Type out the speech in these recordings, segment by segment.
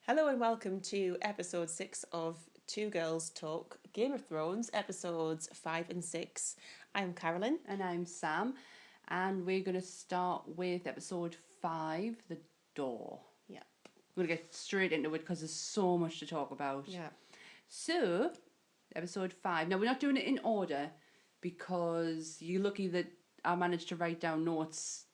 Hello and welcome to episode 6 of Two Girls Talk Game of Thrones, episodes 5 and 6. I'm Carolyn. And I'm Sam, and we're going to start with episode 5, The Door. Yeah. We're going to get straight into it because there's so much to talk about. Yeah. So, episode 5. Now, we're not doing it in order because you're lucky that I managed to write down notes.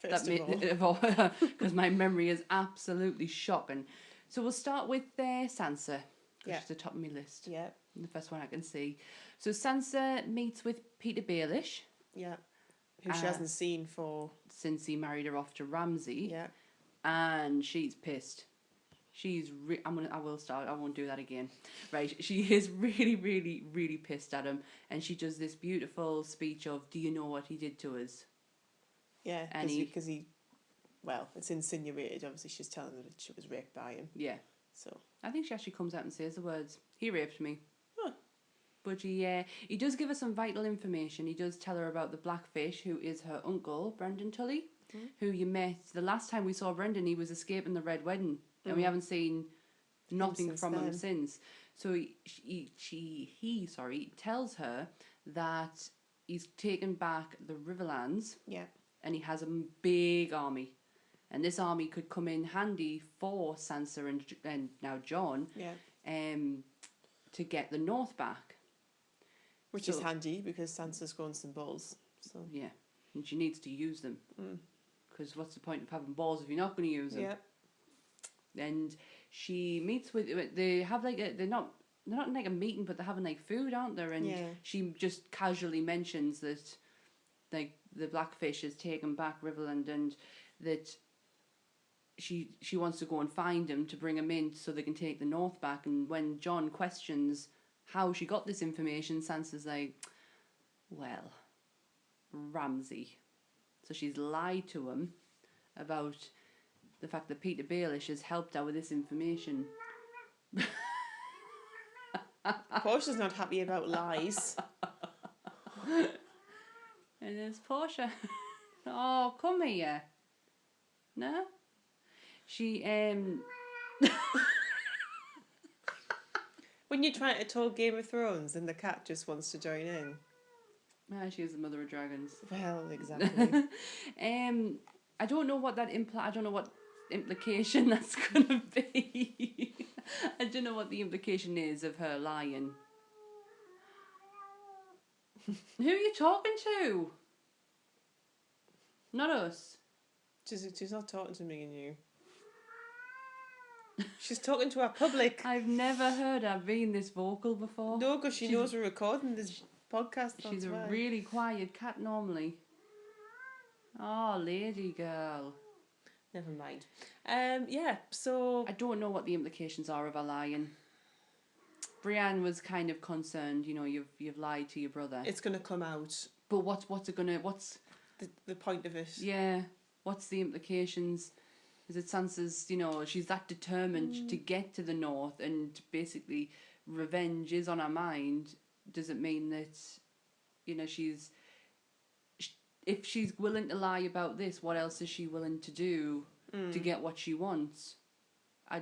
First of all. Because my memory is absolutely shocking. So we'll start with Sansa. Yeah. She's the top of my list. Yeah. The first one I can see. So Sansa meets with Peter Baelish. Yeah. Who she hasn't seen since he married her off to Ramsay. Yeah. And she's pissed. I will start. I won't do that again. Right. She is really, really, really pissed at him, and she does this beautiful speech of, "Do you know what he did to us?" Yeah. Because he, well, it's insinuated. Obviously, she's telling her that she was raped by him. Yeah. So I think she actually comes out and says the words, "He raped me." Huh. But he does give her some vital information. He does tell her about the Blackfish, who is her uncle, Brendan Tully, who you met the last time we saw Brendan. He was escaping the Red Wedding, and we haven't seen nothing from him since. So he tells her that he's taken back the Riverlands. Yeah. And he has a big army. And this army could come in handy for Sansa and now Jon. Yeah. To get the North back. Which is handy because Sansa's grown some balls. So yeah, and she needs to use them. Because what's the point of having balls if you're not going to use them? Yeah. And she meets with. They have they're not in like a meeting, but they're having like food, aren't they? And she just casually mentions that, like, the Blackfish has taken back Riverland, and that she wants to go and find him to bring him in so they can take the North back. And when Jon questions how she got this information, Sansa's like, well, Ramsay. So she's lied to him about the fact that Peter Baelish has helped her with this information. Portia's not happy about lies. And there's Portia. Oh, come here. No? She, When you're trying to talk Game of Thrones and the cat just wants to join in. She is the mother of dragons. Well, exactly. I don't know what that I don't know what implication that's gonna be. I don't know what the implication is of her lying. Who are you talking to? Not us. She's not talking to me and you. She's talking to our public. I've never heard her being this vocal before. No, because she knows we're recording this podcast. She's a really quiet cat normally. Oh, lady girl. Never mind. So I don't know what the implications are of her lying. Brienne was kind of concerned, you've lied to your brother. It's going to come out. But what's the point of it? Yeah. What's the implications? Is it Sansa's, she's that determined to get to the North, and basically revenge is on her mind. Does it mean that, if she's willing to lie about this, what else is she willing to do to get what she wants? I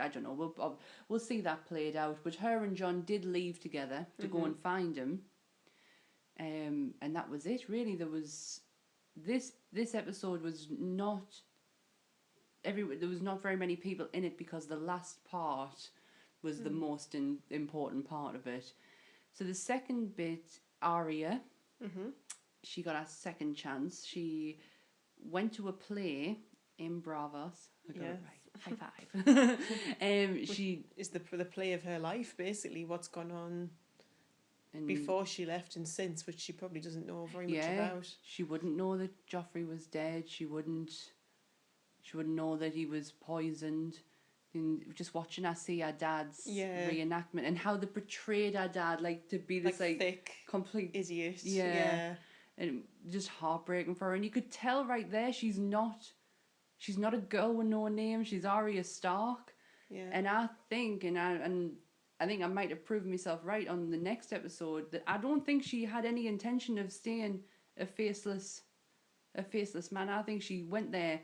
don't know. We'll see that played out. But her and Jon did leave together to go and find him. And that was it, really. There was... This episode was not... there was not very many people in it because the last part was the most important part of it. So the second bit, Arya, she got a second chance. She went to a play in Bravos. I got it right. High five. She is the play of her life, basically, what's gone on before she left and since, which she probably doesn't know very much about. She wouldn't know that Joffrey was dead. She wouldn't know that he was poisoned. And just watching her see her dad's reenactment and how they portrayed her dad, like, to be this thick, complete idiot. Yeah. And just heartbreaking for her. And you could tell right there she's not a girl with no name. She's Arya Stark. Yeah. And I think I think I might have proven myself right on the next episode that I don't think she had any intention of staying a faceless man. I think she went there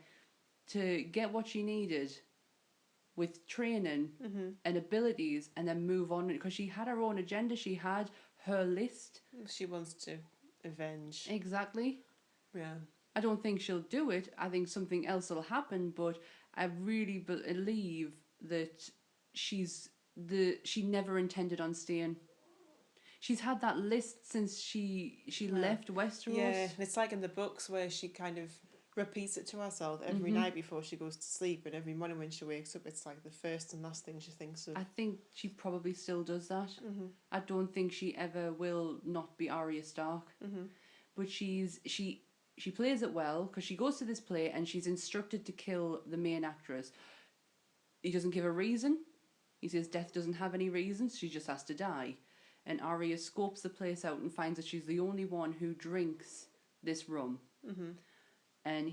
to get what she needed with training and abilities and then move on, because she had her own agenda. She had her list. She wants to avenge. Exactly. Yeah. I don't think she'll do it. I think something else will happen, but I really believe that she never intended on staying. She's had that list since she left Westeros. Yeah, it's like in the books where she kind of repeats it to herself every night before she goes to sleep, and every morning when she wakes up, it's like the first and last thing she thinks of. I think she probably still does that. I don't think she ever will not be Arya Stark. But she plays it well, because she goes to this play and she's instructed to kill the main actress. He doesn't give a reason. He says death doesn't have any reasons, she just has to die. And Arya scopes the place out and finds that she's the only one who drinks this rum. And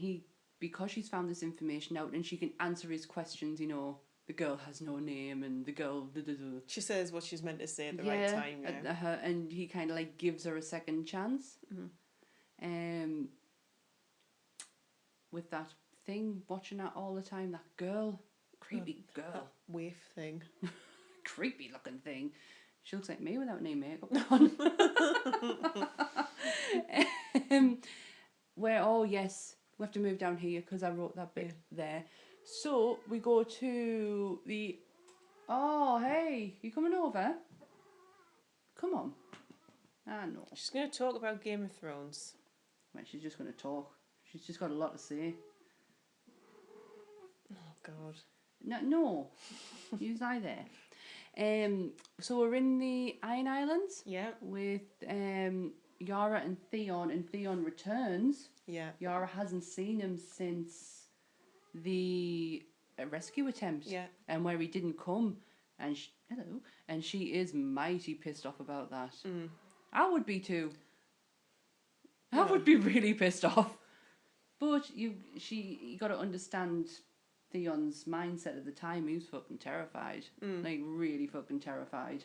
because she's found this information out and she can answer his questions, you know, the girl has no name and the girl... She says what she's meant to say at the right time. Yeah. And he kind of like gives her a second chance. With that thing, watching her all the time, that girl, creepy girl. That waif thing. Creepy looking thing. She looks like me without any makeup on. Yes, we have to move down here because I wrote that bit there. So we go to the... Oh, hey, you coming over? Come on. Ah, no. She's going to talk about Game of Thrones. Well, she's just going to talk. She's just got a lot to say. Oh, God. No. You lie there. So we're in the Iron Islands. Yeah. With Yara and Theon returns. Yeah. Yara hasn't seen him since the rescue attempt. Yeah. And where he didn't come. And she is mighty pissed off about that. I would be too. I would be really pissed off. But you got to understand Theon's mindset at the time. He was fucking terrified. Like, really fucking terrified.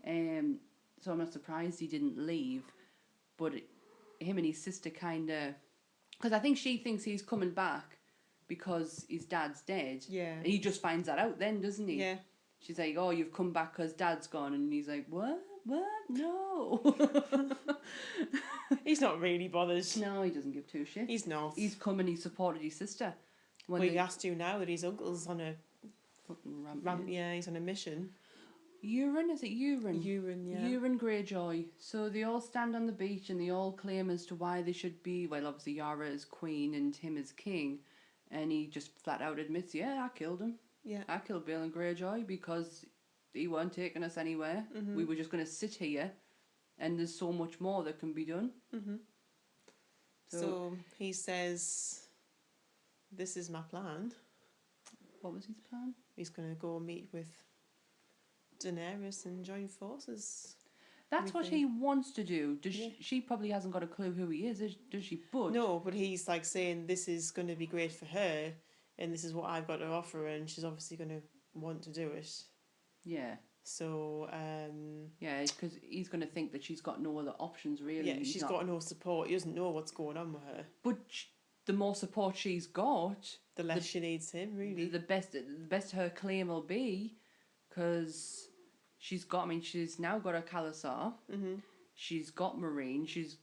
So I'm not surprised he didn't leave. But him and his sister kind of... Because I think she thinks he's coming back because his dad's dead. Yeah. And he just finds that out then, doesn't he? Yeah. She's like, oh, you've come back because dad's gone. And he's like, what? No. He's not really bothered. No, he doesn't give two shits. He's not. He's come and he supported his sister. He has to now that his uncle's on a fucking ramp. Yeah, he's on a mission. Euron, is it Euron? Euron, yeah. Euron Greyjoy. So they all stand on the beach and they all claim as to why they should be, well, obviously Yara as queen and him as king. And he just flat out admits, yeah, I killed him. Yeah. I killed Balon Greyjoy because he weren't taking us anywhere. We were just going to sit here and there's so much more that can be done. So he says, this is my plan. What was his plan? He's going to go meet with Daenerys and join forces. That's what he wants to do. She probably hasn't got a clue who he is, does she? But no, but he's like saying this is going to be great for her and this is what I've got to offer, and she's obviously going to want to do it. Yeah. So, yeah, because he's going to think that she's got no other options, really. Yeah, she's got no support. He doesn't know what's going on with her. But the more support she's got... The less she needs him, really. The best her claim will be, because she's now got a Khalasar. She's got Marine. She's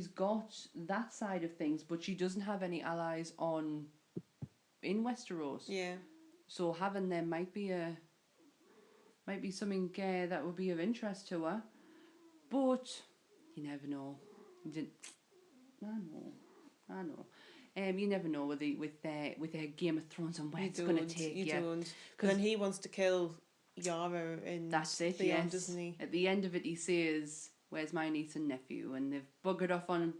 got that side of things, but she doesn't have any allies in Westeros. Yeah. So having them might be something that would be of interest to her, but you never know. I know. You never know with their Game of Thrones and where it's going to take you. Don't. Because then he wants to kill Yara and that's it. Theon, yes. doesn't he? At the end of it, he says, "Where's my niece and nephew?" And they've buggered off on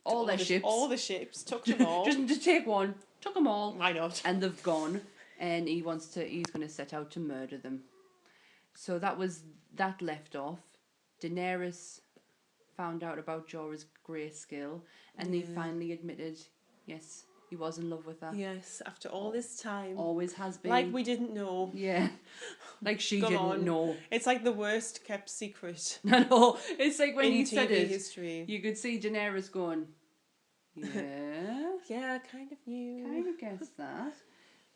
all their ships. All the ships took them all. Just to take one, took them all. Why not? And they've gone. And he's going to set out to murder them. So that left off. Daenerys found out about Jorah's grayscale, and they finally admitted, yes, he was in love with her. Yes, after all this time. Always has been. Like we didn't know. Yeah. Like she didn't know. It's like the worst kept secret. I know. It's like when he said it, history. You could see Daenerys going, yeah. Yeah, I kind of knew. Kind of guessed that.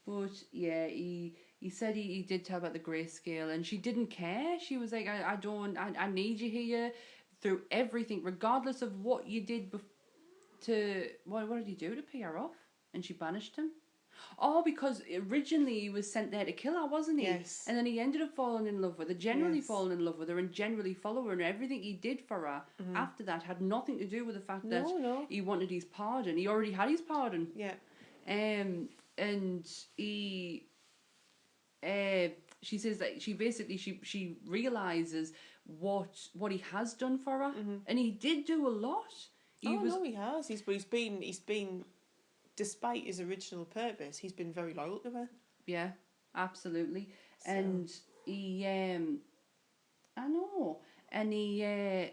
But yeah, he said he did tell about the grayscale, and she didn't care. She was like, I need you here through everything, regardless of what you did what did he do to pay her off? And she banished him. Oh, because originally he was sent there to kill her, wasn't he? Yes. And then he ended up falling in love with her, generally Yes. falling in love with her, and generally follow her, and everything he did for her after that had nothing to do with the fact that No. he wanted his pardon. He already had his pardon. Yeah. And he, she says that she realizes what he has done for her, and he did do a lot. He has. He's been, despite his original purpose, he's been very loyal to her. Yeah, absolutely. So. And he, I know, and he,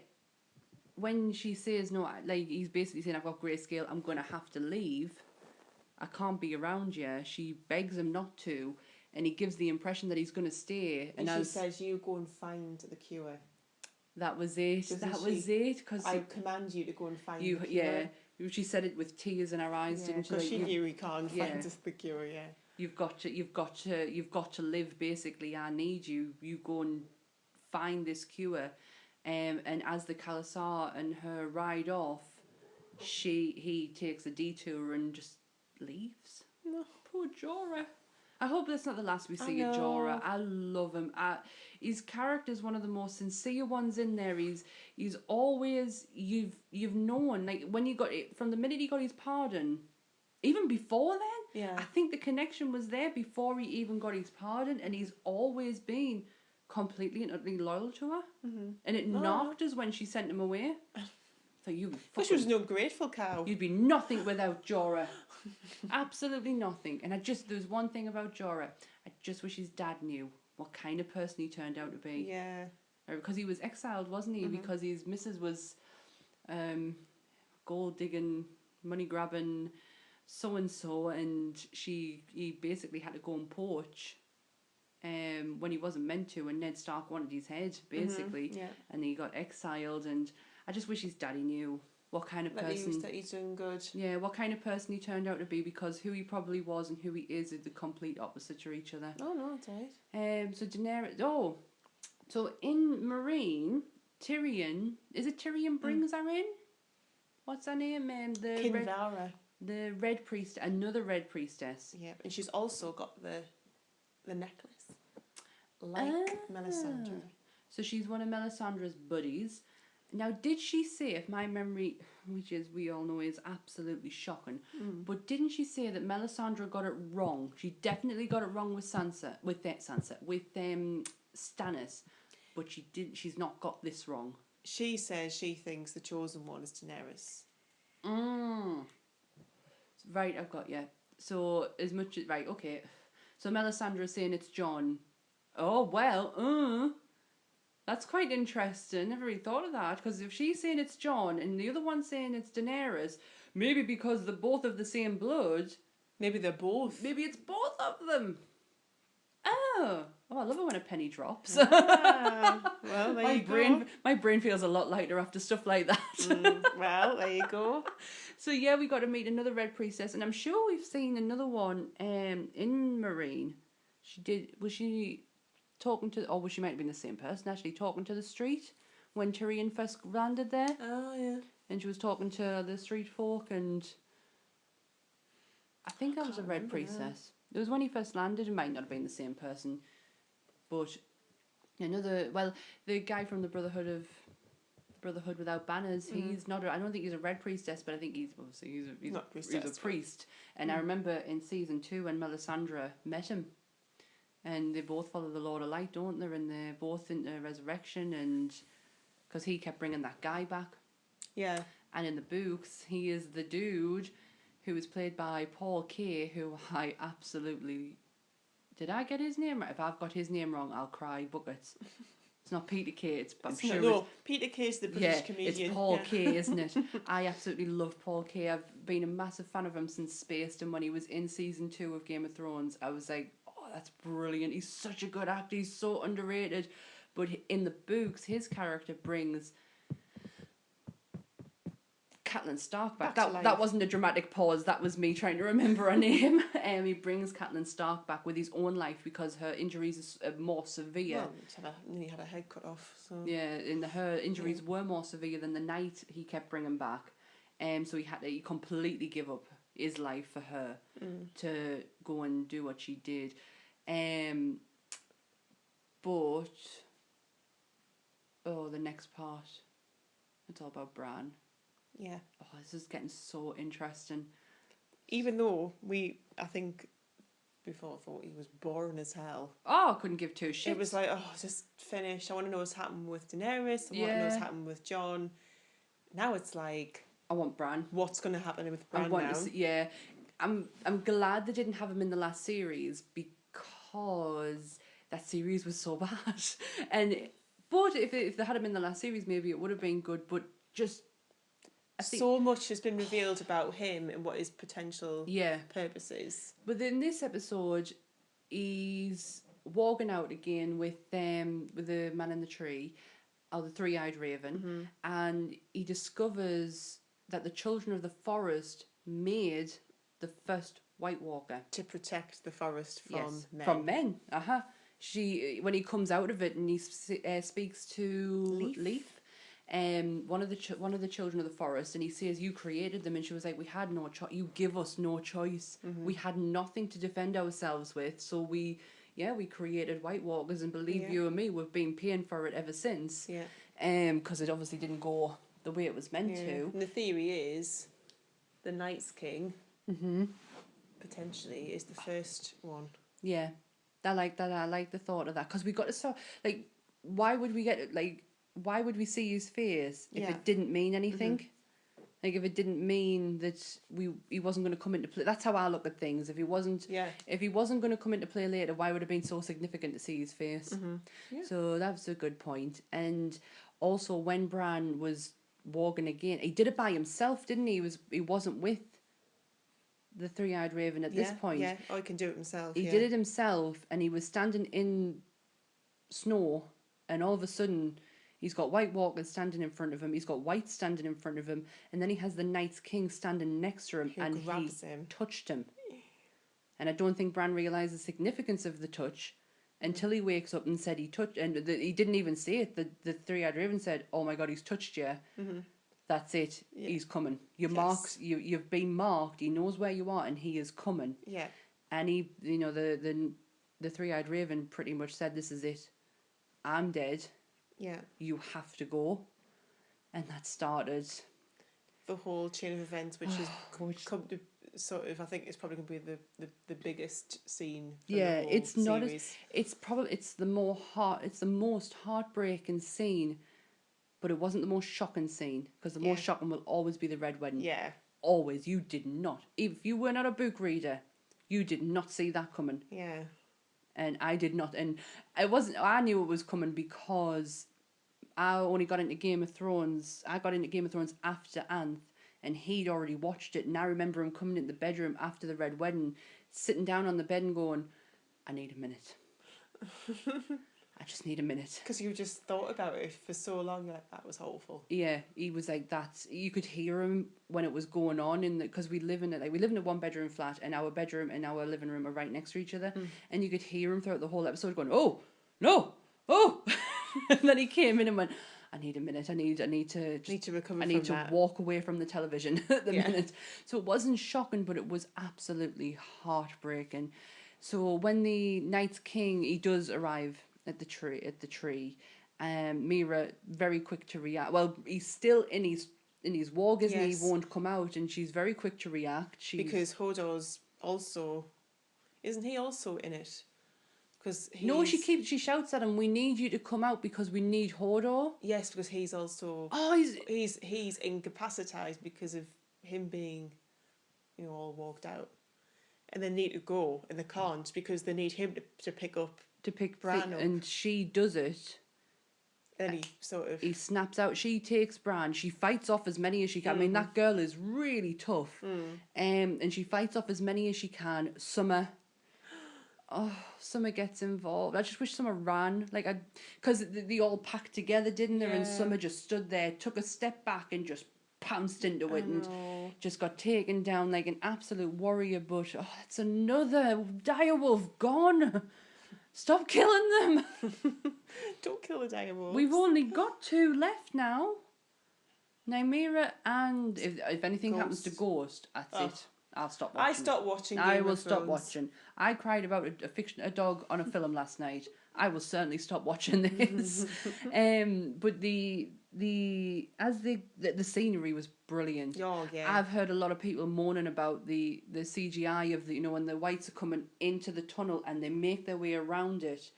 when she says no, like he's basically saying, I've got grayscale, I'm gonna have to leave. I can't be around you. She begs him not to, and he gives the impression that he's gonna stay. And she says, "You go and find the cure." That was it. Doesn't was it. Because I command you to go and find the cure. Yeah. She said it with tears in her eyes, didn't she? Because she knew he can't find the cure. Yeah. You've got to live. Basically, I need you. You go and find this cure. And as the Khalasar and her ride off, he takes a detour and just leaves. No. Poor Jorah. I hope that's not the last we see of Jorah. I love him. His character's one of the most sincere ones in there. He's always you've known, like when you got it from the minute he got his pardon, even before then. Yeah. I think the connection was there before he even got his pardon, and he's always been completely and utterly loyal to her. Mm-hmm. And it knocked us when she sent him away. So she was no grateful cow. You'd be nothing without Jorah. Absolutely nothing. And there's one thing about Jorah. I just wish his dad knew what kind of person he turned out to be. Yeah. Because he was exiled, wasn't he? Mm-hmm. Because his missus was gold digging, money grabbing, so and so, and he basically had to go and poach when he wasn't meant to, and Ned Stark wanted his head basically, and he got exiled. And I just wish his daddy knew what kind of person that he's doing good. Yeah, what kind of person he turned out to be, because who he probably was and who he is the complete opposite to each other. Oh no, it's right. So Daenerys. So in Meereen, Tyrion, is it Tyrion brings her in? What's her name? Kinvara. The red priest, another red priestess. Yeah, and she's also got the necklace, like Melisandre. So she's one of Melisandre's buddies. Now, did she say, if my memory, which is we all know is absolutely shocking, but didn't she say that Melisandre got it wrong? She definitely got it wrong with Stannis, but she's not got this wrong. She says she thinks the chosen one is Daenerys. Right, I've got you. So as much as right, okay. So Melisandre is saying it's Jon. Oh well, that's quite interesting. Never really thought of that, because if she's saying it's Jon and the other one's saying it's Daenerys, maybe because they're both of the same blood. Maybe they're both. Maybe it's both of them. Oh, I love it when a penny drops. Well, there you go. My brain feels a lot lighter after stuff like that. Well, there you go. So yeah, we got to meet another red priestess, and I'm sure we've seen another one in Meereen. Was she talking to, or she might have been the same person actually, talking to the street when Tyrion first landed there. Oh yeah. And she was talking to the street folk, and I think that was a red priestess. It was when he first landed. It might not have been the same person, but the guy from the Brotherhood Without Banners, he's not. I don't think he's a red priestess, but I think he's a priest. And I remember in season 2 when Melisandre met him, and they both follow the Lord of Light, don't they? And they're both into resurrection, and because he kept bringing that guy back. Yeah. And in the books, he is the dude who is played by Paul Kaye, who I absolutely... Did I get his name right? If I've got his name wrong, I'll cry buckets. It's not Peter Kay. Peter Kay's the British comedian. It's Paul Kaye, isn't it? I absolutely love Paul Kaye. I've been a massive fan of him since Spaced, and when he was in season 2 of Game of Thrones, I was like, oh, that's brilliant. He's such a good actor. He's so underrated. But in the books, his character brings Catelyn Stark back. Back to That life. wasn't a dramatic pause. That was me trying to remember her name. He brings Catelyn Stark back with his own life because her injuries are more severe. Well, nearly had her head cut off. So Yeah, and her injuries were more severe than the night he kept bringing back. So he completely give up his life for her to go and do what she did. But the next part, it's all about Bran. yeah. Oh, this is getting so interesting. Even though I think before I thought he was boring as hell. Oh, I couldn't give two shits. It was like, oh, just finish. I want to know what's happened with Daenerys. I want to know what's happened with Jon. Now it's like, I want Bran. what's going to happen with Bran I want now? to see, I'm glad they didn't have him in the last series because that series was so bad. But if they had him in the last series, maybe it would have been good. But just I think, so much has been revealed about him and what his potential yeah. purpose is. But in this episode, he's walking out again with the man in the tree, or the three-eyed raven, and he discovers that the children of the forest made the first White Walker To protect the forest from men. From men. When he comes out of it and he speaks to Leaf, one of the children of the forest, and he says, "You created them," and she was like, "We had no choice. You give us no choice. We had nothing to defend ourselves with, so we created White Walkers, and believe you and me, we've been paying for it ever since. Yeah. Because it obviously didn't go the way it was meant to. And the theory is, the Night's King potentially is the first one. Yeah, I like that. I like the thought of that because we got to start. Like, why would we see his face if it didn't mean anything? Like, if it didn't mean that he wasn't going to come into play. That's how I look at things. If he wasn't going to come into play later, why would it have been so significant to see his face? Yeah. So that's a good point. And also, when Bran was walking again, he did it by himself, didn't he? He wasn't with the three-eyed raven at this point. Yeah, he can do it himself. He did it himself, and he was standing in snow, and all of a sudden he's got White Walkers standing in front of him, he's got White standing in front of him, and then he has the Night's King standing next to him, and grabs he him. touched him. And I don't think Bran realised the significance of the touch until he wakes up and said he touched, and he didn't even say it. The three-eyed raven said, "Oh my God, he's touched you." That's it. Yeah. He's coming. You're marked. You've been marked. He knows where you are, and he is coming. Yeah. And he, the three-eyed raven pretty much said, "This is it. I'm dead. Yeah. You have to go," and that started the whole chain of events, which has come to sort of. I think it's probably going to be the biggest scene. From the whole it's not. Series. It's the most heartbreaking scene. But it wasn't the most shocking scene, because the most shocking will always be the Red Wedding. Yeah. Always. You did not. If you were not a book reader, you did not see that coming. Yeah. And I did not. And I knew it was coming because I only got into Game of Thrones. I got into Game of Thrones after Anth, and he'd already watched it. And I remember him coming into the bedroom after the Red Wedding, sitting down on the bed and going, "I need a minute." I just need a minute. Because you just thought about it for so long, you're like, that was awful. Yeah, he was like that. You could hear him when it was going on because we live in a 1-bedroom flat, and our bedroom and our living room are right next to each other, and you could hear him throughout the whole episode going, "Oh no, oh," and then he came in and went, "I need a minute. I need to recover. I need to walk away from the television at the minute." So it wasn't shocking, but it was absolutely heartbreaking. So when the Night's King, he does arrive at the tree, Mira very quick to react. Well, he's still in his walk, isn't he? He won't come out, and she's very quick to react. Because Hodor's also, isn't he also in it? Because she shouts at him, "We need you to come out because we need Hodor." Yes, because he's also he's incapacitated because of him being, all walked out, and they need to go and they can't because they need him to pick Bran up. And she does it. And he snaps out. She takes Bran. She fights off as many as she can. I mean, that girl is really tough. And she fights off as many as she can. Summer gets involved. I just wish Summer ran. Because they all packed together, didn't they? And Summer just stood there, took a step back and just pounced into it and know. just got taken down like an absolute warrior. But it's another direwolf gone. Stop killing them. Don't kill the direwolves. We've only got 2 left now. Nymeria and if anything happens to Ghost, that's it. I'll stop watching. I stopped watching. I will stop watching. I cried about a dog on a film last night. I will certainly stop watching this. But the scenery was brilliant. Oh yeah. I've heard a lot of people moaning about the CGI of the when the whites are coming into the tunnel and they make their way around it,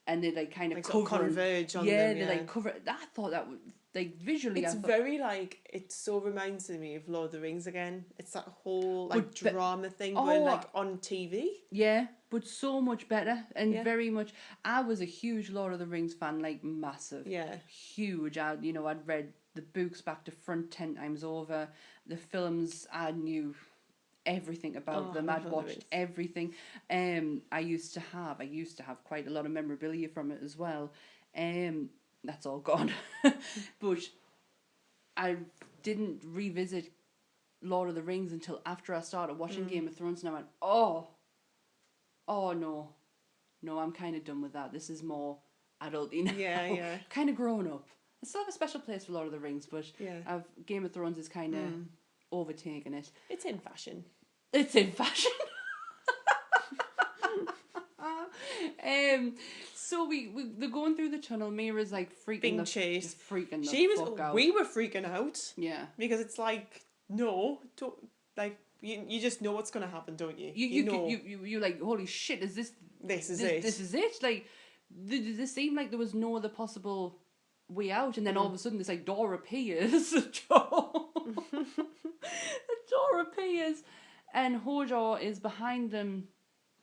and they like kind of sort of converge on them. Yeah, they like cover. I thought that would like visually. It's very like it so reminds me of Lord of the Rings again. It's that whole like drama thing going like on TV. Yeah, but so much better and very much. I was a huge Lord of the Rings fan, like massive. Yeah. Huge. I'd read the books back to front 10 times over. The films I knew everything about them. I'd watched everything. I used to have quite a lot of memorabilia from it as well. That's all gone. But I didn't revisit Lord of the Rings until after I started watching Game of Thrones, and I went, oh no, I'm kind of done with that. This is more adulty now. Yeah. Kind of grown up. I still have a special place for Lord of the Rings, but Game of Thrones is kind of overtaken it. It's in fashion. It's in fashion. So they're going through the tunnel. Mira's like freaking being chased. Freaking the she was. Fuck out. We were freaking out. Yeah. Because it's like don't like you just know what's gonna happen, don't you? You know. You like, holy shit! Is this? This is it. This is it. Like, there seemed like there was no other possible way out, and then all of a sudden this like door appears. The door appears, and Hodor is behind them.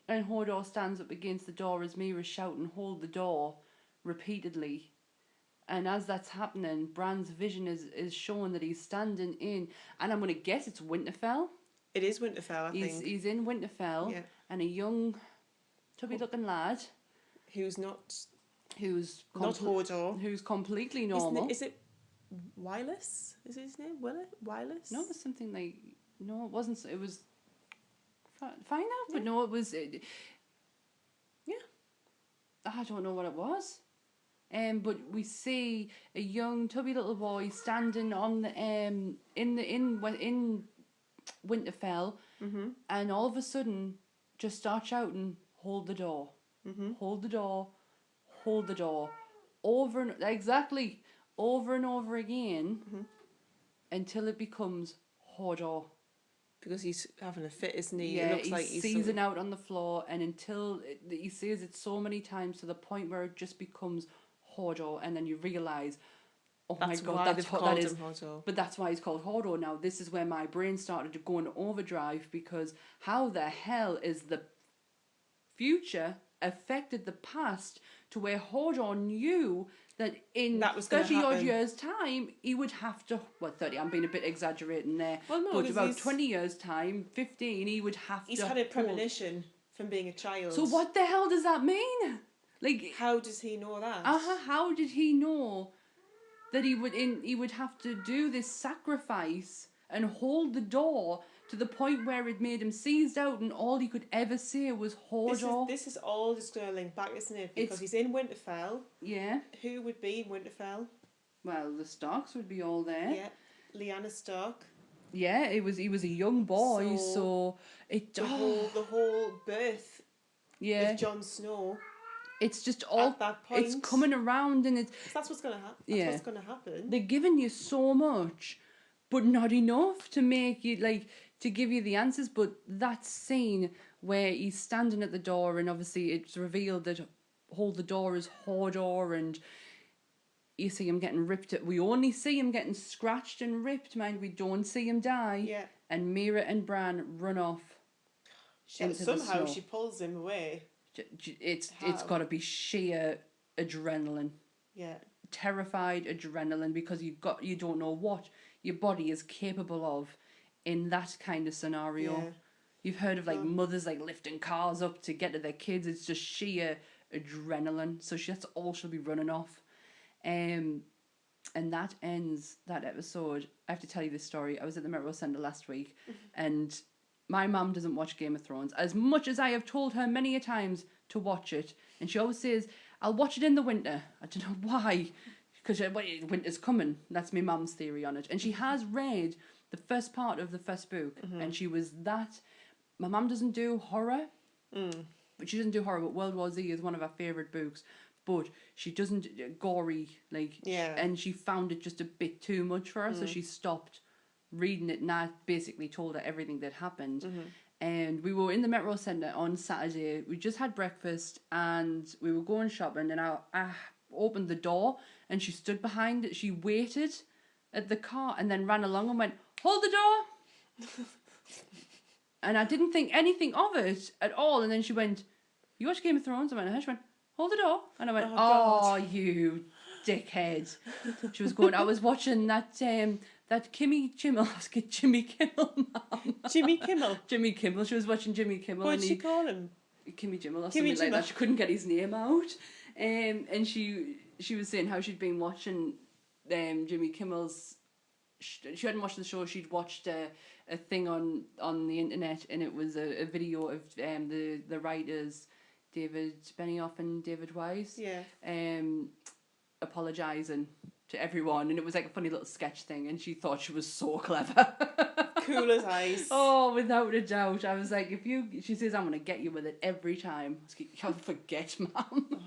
And Hodor stands up against the door as Mira's shouting, "Hold the door," repeatedly. And as that's happening, Bran's vision is showing that he's standing in, and I'm going to guess it's Winterfell. It is Winterfell, I think. He's in Winterfell, and a young, tubby-looking lad. Who's not Hodor. Who's completely normal. Is it Wireless? Is his name? Wireless? No, it was something like... No, it wasn't. It was... Find out, but no, it was. I don't know what it was. But we see a young tubby little boy standing on the in Winterfell, and all of a sudden just start shouting, "Hold the door, hold the door, hold the door," over and over again, until it becomes Hodor. Because he's having a fit, isn't he? Yeah, it looks like he's seizing out on the floor, and until he says it so many times to the point where it just becomes Hodor, and then you realise, oh my god, that's what that is. Hodor. But that's why he's called Hodor now. This is where my brain started to go into overdrive, because how the hell is the future affected the past to where Hodor knew that in 30 odd years' time he would have to 30, I'm being a bit exaggerating there, but about 20 years' time, 15, he would have he's had a premonition from being a child. So what the hell does that mean? Like, how does he know that? How did he know that he would have to do this sacrifice and hold the door to the point where it made him seized out, and all he could ever say was Hodor. This is all just going to link back, isn't it? Because he's in Winterfell. Yeah. Who would be in Winterfell? Well, the Starks would be all there. Yeah. Lyanna Stark. Yeah, he was a young boy, so it the whole birth. Yeah. Of Jon Snow. It's just all at that point. It's coming around, and that's what's going to happen. That's what's going to happen. They're giving you so much, but not enough to make you to give you the answers. But that scene where he's standing at the door, and obviously it's revealed that hold the door is Hodor, and you see him getting ripped. We only see him getting scratched and ripped, mind. We don't see him die. Yeah. And Mira and Bran run off. Somehow she pulls him away. It's got to be sheer adrenaline. Yeah. Terrified adrenaline, because you don't know what your body is capable of in that kind of scenario. Yeah. You've heard of mothers lifting cars up to get to their kids. It's just sheer adrenaline. So that's all she'll be running off. And And that ends that episode. I have to tell you this story. I was at the Melrose Centre last week, and my mum doesn't watch Game of Thrones as much as I have told her many a times to watch it. And she always says, I'll watch it in the winter. I don't know why, because winter's coming. That's my mum's theory on it. And she has read the first part of the first book, and she was that... My mum doesn't do horror, but she doesn't do horror, but World War Z is one of her favourite books. But she doesn't gory, and she found it just a bit too much for her, so she stopped reading it, and I basically told her everything that happened. And we were in the Metro Centre on Saturday. We just had breakfast, and we were going shopping, and I opened the door, and she stood behind it. She waited at the car, and then ran along and went, hold the door! And I didn't think anything of it at all, and then she went, you watch Game of Thrones? I went, she went, hold the door. And I went, oh you dickhead. She was going, I was watching that Jimmy Kimmel, mum. Jimmy Kimmel. Jimmy Kimmel. She was watching Jimmy Kimmel. What did she call him? Kimmy Jimmel or Kimmy something like Jimmel. that. She couldn't get his name out. And she was saying how she'd been watching Jimmy Kimmel's... She hadn't watched the show. She'd watched a thing on the internet, and it was a video of the writers David Benioff and David Wise apologising to everyone, and it was like a funny little sketch thing, and she thought she was so clever. Cool as ice. Oh, without a doubt. I was like, she says, I'm going to get you with it every time. I was like, can't forget, Mum.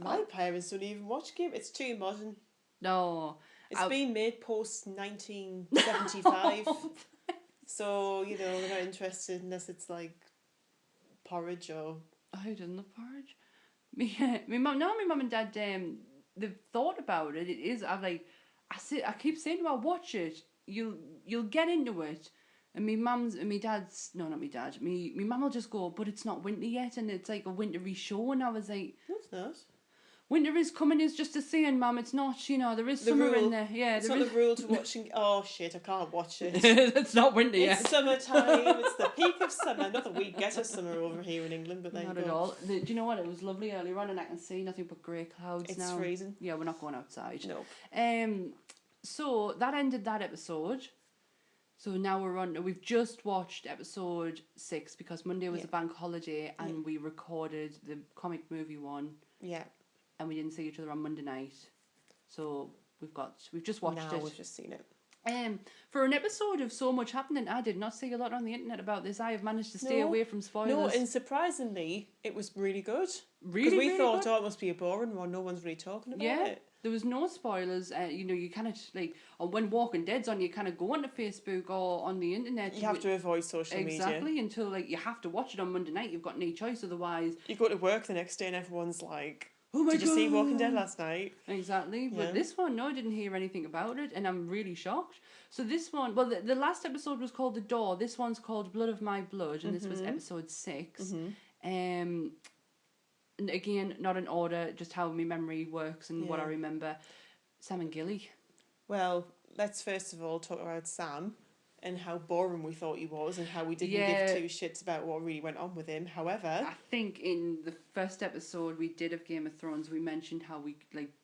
My parents don't even watch Game. It's too modern. No. It's been made post 1975. So, they're not interested unless it's like porridge or... I done the porridge. My mum and dad, they've thought about it. It is, I keep saying to her, watch it. You'll get into it. And my dad's, no, not my dad. My mum will just go, but it's not winter yet, and it's like a wintry show. And I was like, no, it's not. Winter is coming is just a saying, Mum. It's not, there is summer in there. Yeah, it's not the rule to watching. Oh shit, I can't watch it. It's not winter yet. It's summertime. It's the peak of summer. Not that we get a summer over here in England, but there not you go. At all. Do you know what? It was lovely earlier on, and I can see nothing but grey clouds now. It's freezing. Yeah, we're not going outside. No. So that ended that episode. So now we've just watched episode 6 because Monday was a bank holiday, and we recorded the comic movie one. Yeah. And we didn't see each other on Monday night. So we've just watched it. We've just seen it. For an episode of so much happening, I did not see a lot on the internet about this. I have managed to stay away from spoilers. No, and surprisingly, it was really good. Really, because we really thought, good. It must be a boring one. No one's really talking about it. There was no spoilers. You kind of when Walking Dead's on, you kind of go onto Facebook or on the internet. You have to avoid social media. Exactly, until you have to watch it on Monday night. You've got no choice, otherwise. You go to work the next day and everyone's like, oh my God. Did you see Walking Dead last night? Exactly. But this one, no, I didn't hear anything about it, and I'm really shocked. So this one, well, the last episode was called The Door. This one's called Blood of My Blood, and this was episode 6. And again, not in order, just how my memory works and what I remember. Sam and Gilly. Well, let's first of all talk about Sam and how boring we thought he was and how we didn't give two shits about what really went on with him. However... I think in the first episode we did of Game of Thrones, we mentioned how we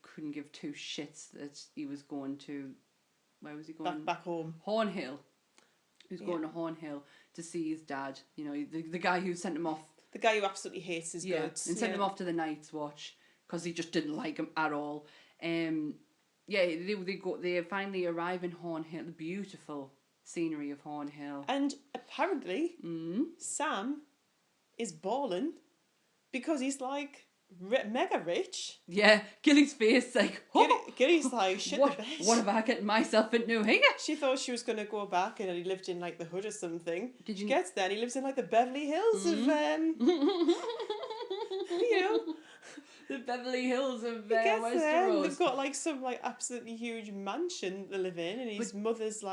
couldn't give two shits that he was going to... Where was he going? Back home. Hornhill. He was going to Hornhill to see his dad. The guy who sent him off. The guy who absolutely hates his guts. And sent him off to the Night's Watch because he just didn't like him at all. They finally arrive in Hornhill. The beautiful scenery of Hornhill. And apparently, Sam is balling because he's mega rich. Yeah, Gilly's face Gilly's like, shit what, the bed. What have I gotten myself into here? She thought she was going to go back and he lived in the hood or something. Did you... She gets there and he lives in the Beverly Hills of, the Beverly Hills of he gets Westeros. there and they've got some absolutely huge mansion to live in, and his mother's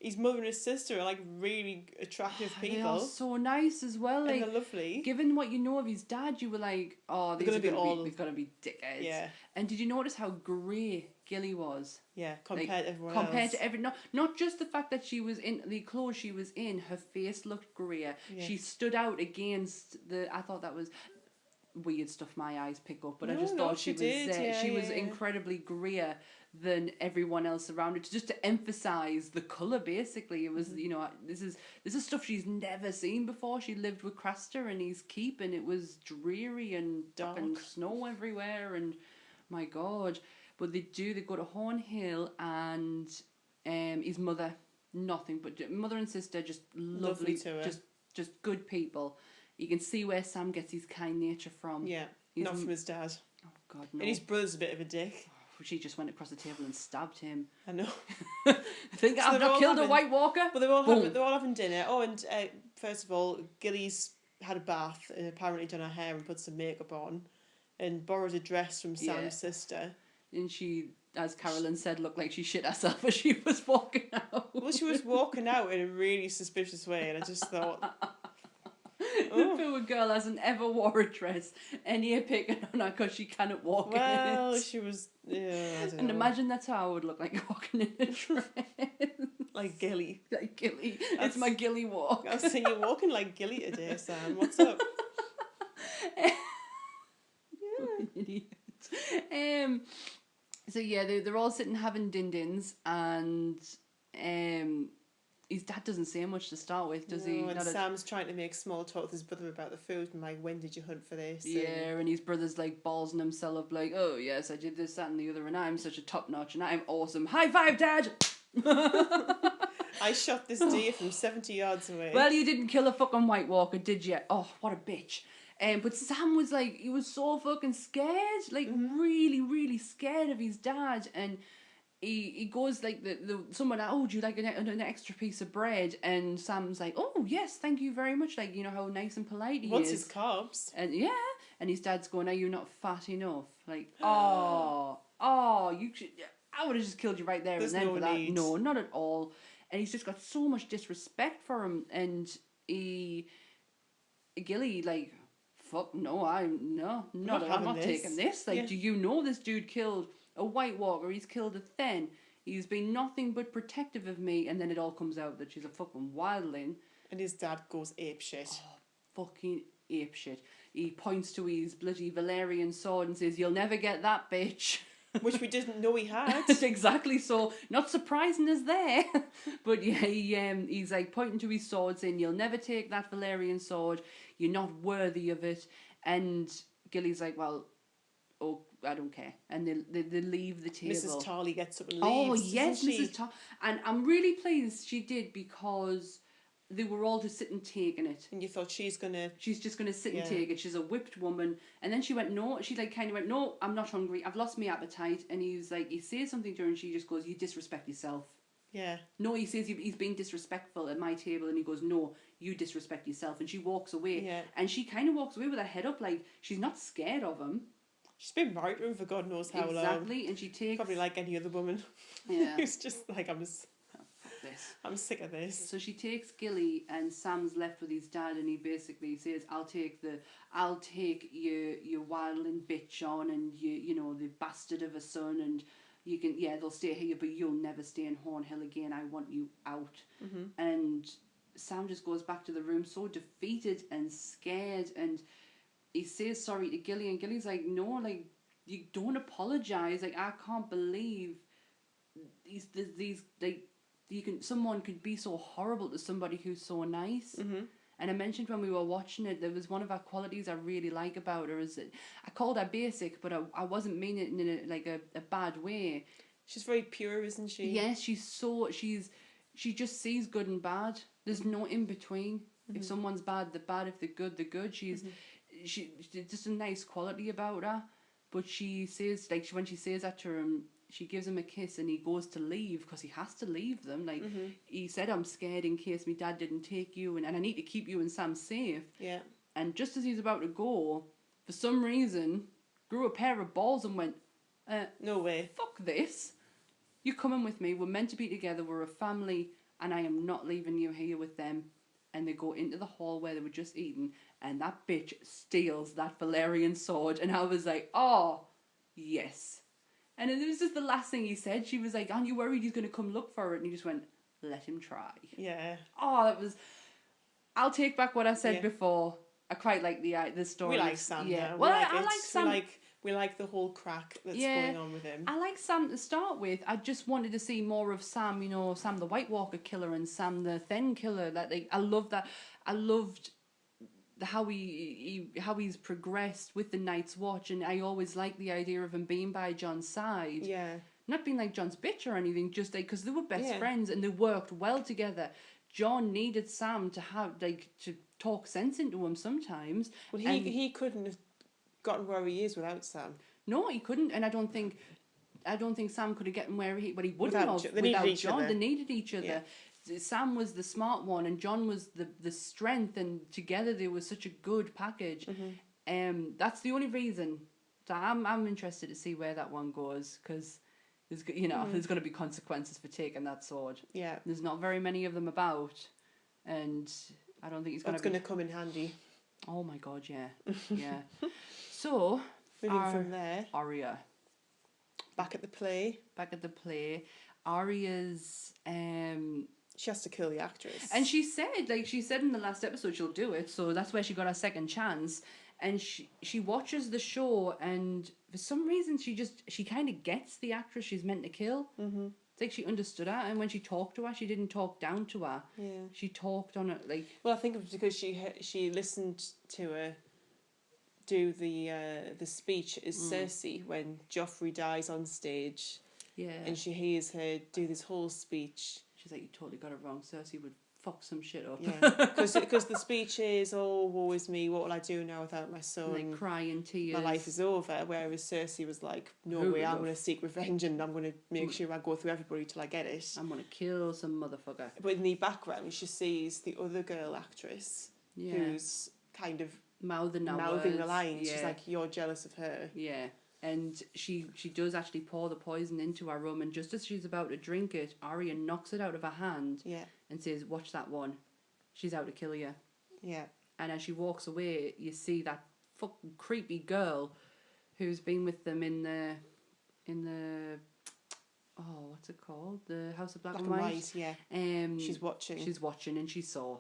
his mother and his sister are really attractive people. They are so nice as well. And they're lovely. Given what you know of his dad, you were like, oh, they're gonna be dickheads. Yeah. And did you notice how grey Gilly was? Yeah, compared to everyone else. Compared to not just the fact that she was in the clothes she was in, her face looked greyer. Yeah. She stood out against I thought that was... weird stuff my eyes pick up, but I No, just no, thought she was did, yeah, she was yeah. incredibly greyer than everyone else around it, just to emphasize the color. Basically, it was Mm-hmm. you know, this is stuff she's never seen before. She lived with Craster and his keep, and it was dreary and Dark. fucking snow everywhere, and my god. But they go to Hornhill, and his mother, nothing but mother and sister, just lovely, to her. just good people. You can see where Sam gets his kind nature from. Yeah, He's not from his dad. Oh God, no. And his brother's a bit of a dick. She just went across the table and stabbed him. I know. I think So I've they're not all killed a having- White Walker. But they're all having dinner. Oh, and first of all, Gilly's had a bath and apparently done her hair and put some makeup on, and borrowed a dress from Sam's Yeah. sister. And she, as Carolyn said, looked like she shit herself as she was walking out. Well, she was walking out in a really suspicious way, and I just thought, The poor girl hasn't ever wore a dress, and you're picking on her because she cannot walk well, in it. she was. Yeah, I don't And know. imagine that's how I would look like walking in a dress. Like Gilly. Like Gilly. It's That's- my Gilly walk. I was saying you're walking like Gilly today, Sam. What's up? Idiot. So yeah, they're all sitting having din-dins, and his dad doesn't say much to start with, does he? No, and Not a- Sam's trying to make small talk with his brother about the food, and like, when did you hunt for this? Yeah, and his brother's like ballsing himself up, like, oh yes, I did this, that, and the other, and I'm such a top notch, and I'm awesome. High five, Dad! I shot this deer from 70 yards away. Well, you didn't kill a fucking White Walker, did you? Oh, what a bitch. But Sam was like, he was so fucking scared, like really, really scared of his dad, and he goes like someone, oh, would you like an extra piece of bread? And Sam's like, oh yes, thank you very much. Like, you know how nice and polite he Wants is. his carbs. And yeah, and his dad's going, are you not fat enough? Like, you should. I would have just killed you right there There's and then no for that. need. No, not at all. And he's just got so much disrespect for him, and Gilly, like, fuck no, I'm not having this. taking this. Like, Yeah. do you know this dude killed a White Walker? He's killed a Then. He's been nothing but protective of me, and then it all comes out that she's a fucking wildling. And his dad goes apeshit. Fucking apeshit. He points to his bloody Valerian sword and says, "You'll never get that, bitch." Which we didn't know he had. Exactly, so not surprising as there. But yeah, he's like pointing to his sword saying, "You'll never take that Valerian sword. You're not worthy of it." And Gilly's like, "Well, oh, I don't care." And they leave the table. Mrs. Tarley gets up and Oh leaves. yes, doesn't she? Mrs. And I'm really pleased she did, because they were all just sitting taking it. And you thought she's gonna. She's just going to sit and Yeah. take it. She's a whipped woman. And then she went, no. She like kind of went, no, I'm not hungry. I've lost my appetite. And he's like, he says something to her and she just goes, you disrespect yourself. Yeah. No, he says he's being disrespectful at my table. And he goes, no, you disrespect yourself. And she walks away. Yeah. And she kind of walks away with her head up, like she's not scared of him. She's been married to him for God knows how long. Exactly. And she takes... Probably like any other woman. Yeah. Who's just like, This. I'm sick of this. So she takes Gilly, and Sam's left with his dad, and he basically says, I'll take your wildling bitch on, and you know, the bastard of a son, and you can, yeah, they'll stay here, but you'll never stay in Hornhill again. I want you out." Mm-hmm. And Sam just goes back to the room so defeated and scared, and he says sorry to Gilly, and Gilly's like, no, like, you don't apologise. Like, I can't believe these like, someone could be so horrible to somebody who's so nice. Mm-hmm. And I mentioned when we were watching it, there was one of our qualities I really like about her, is that I called her basic, but I wasn't meaning it in a bad way. She's very pure, isn't she? Yes, she just sees good and bad. There's no in between. Mm-hmm. If someone's bad, they're bad. If they're good, they're good. She's just a nice quality about her. But she says, like, when she says that to him, she gives him a kiss and he goes to leave because he has to leave them. Like, he said, I'm scared in case my dad didn't take you, and I need to keep you and Sam safe. Yeah. And just as he's about to go, for some reason, grew a pair of balls and went, No way. fuck this. You're coming with me. We're meant to be together. We're a family, and I am not leaving you here with them. And they go into the hall where they were just eating, and that bitch steals that Valerian sword. And I was like, oh, yes. And it was just the last thing he said. She was like, aren't you worried he's going to come look for it? And he just went, let him try. Yeah. Oh, that was... I'll take back what I said Yeah. before. I quite like the story. We like Sam. Yeah. Now. Well, We like I it. like Sam. We like the whole crack that's Yeah. going on with him. I like Sam to start with. I just wanted to see more of Sam. You know, Sam the White Walker killer and Sam the Then killer. I love that. I loved how how he's progressed with the Night's Watch, and I always liked the idea of him being by John's side. Yeah. Not being like John's bitch or anything, just like because they were best Yeah. friends and they worked well together. John needed Sam to have to talk sense into him sometimes. Well, and he couldn't have gotten where he is without Sam. no, he couldn't, and I don't think Sam could have gotten where he wouldn't Without have they needed without each John. other. They needed each other. Yeah. Sam was the smart one, and John was the strength, and together they were such a good package. That's the only reason. So I'm interested to see where that one goes, because there's there's going to be consequences for taking that sword. Yeah. There's not very many of them about, and I don't think he's going That's to. going to come in handy. Oh my god, yeah, yeah. So Moving from there, Arya. back at the play, Back at the play, Arya's she has to kill the actress. and she said in the last episode she'll do it, so that's where she got her second chance. And she watches the show, and for some reason she kind of gets the actress she's meant to kill. Mm-hmm. It's like she understood her, and when she talked to her, she didn't talk down to her. Yeah. She talked on it like. Well, I think it was because she listened to her do the speech as Cersei when Joffrey dies on stage. Yeah. And she hears her do this whole speech. She's like, you totally got it wrong. Cersei would fuck some shit up. Yeah, because the speech is, oh, woe is me, what will I do now without my son? Like crying tears. My life is over. Whereas Cersei was like, no Who way, would I'm have? going to seek revenge and I'm going to make sure I go through everybody till I get it. I'm gonna kill some motherfucker. But in the background, she sees the other girl actress Yeah. who's kind of Mouthing the words. lines. Yeah. She's like, you're jealous of her. Yeah. And she does actually pour the poison into her rum, and just as she's about to drink it, Arya knocks it out of her hand Yeah, and says, watch that one. She's out to kill you. yeah. And as she walks away, you see that fucking creepy girl who's been with them in the oh, what's it called? The House of Black, Black and white, yeah. She's watching. She's watching, and she saw.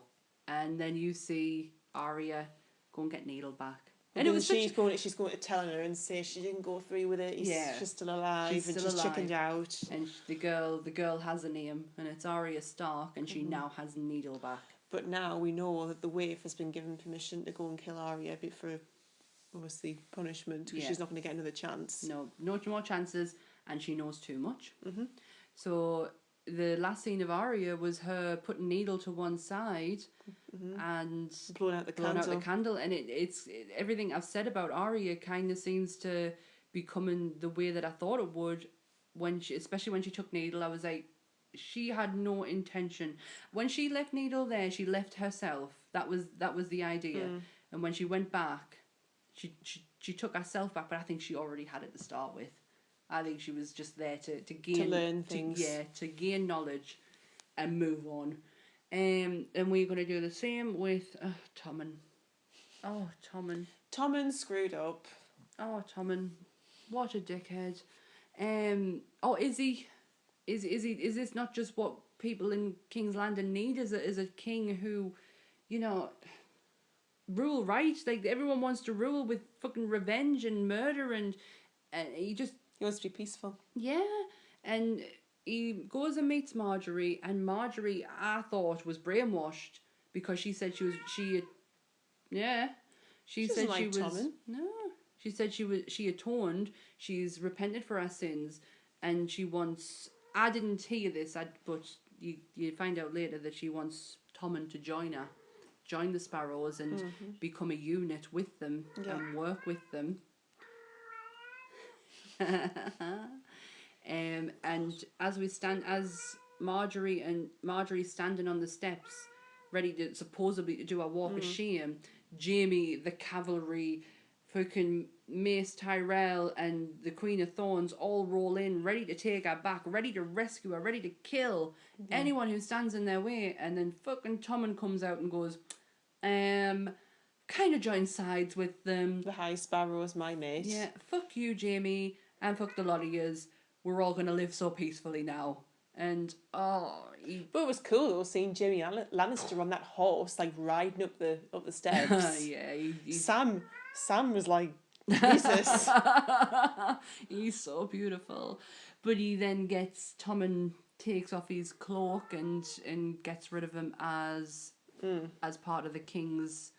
And then you see Arya go and get Needle back. And it was she's going to tell her and say she didn't go through with it. She's still alive, She's and still she's alive. chickened out. And the girl has a name, and it's Arya Stark, and she now has Needle back. But now we know that the Waif has been given permission to go and kill Arya, but for obviously punishment, because she's not going to get another chance. No more chances, and she knows too much. Mm-hmm. So the last scene of Arya was her putting Needle to one side and Blowing out the candle. And it's everything I've said about Arya kind of seems to be coming the way that I thought it would. Especially when she took Needle, I was like, she had no intention. When she left Needle there, she left herself. That was the idea. And when she went back, she took herself back, but I think she already had it to start with. I think she was just there to gain... To learn things. To gain knowledge and move on. And we're going to do the same with Tommen. Oh, Tommen. Tommen screwed up. Oh, Tommen. What a dickhead. Is he... Is this not just what people in King's Landing need? Is a king who, rule right? Like, everyone wants to rule with fucking revenge and murder, and he wants to be peaceful. Yeah, and he goes and meets Marjorie, and Marjorie, I thought, was brainwashed because she said she said like Tommen. No, she said she atoned, she's repented for her sins, and she wants. I didn't hear this, but you find out later that she wants Tommen to join the Sparrows, and become a unit with them and work with them. And as Marjorie's standing on the steps, ready to supposedly do a walk of shame, Jaime, the cavalry, fucking Mace Tyrell and the Queen of Thorns all roll in, ready to take her back, ready to rescue her, ready to kill anyone who stands in their way. And then fucking Tommen comes out and goes, kind of joins sides with them. The High Sparrow is my mate. Yeah, fuck you, Jaime, and fuck the lot of yous. We're all going to live so peacefully now. And But it was cool though, seeing Jamie Lannister on that horse, like riding up the steps. yeah, Sam was like, Jesus. he's so beautiful. But he then gets Tommen takes off his cloak and gets rid of him as part of the king's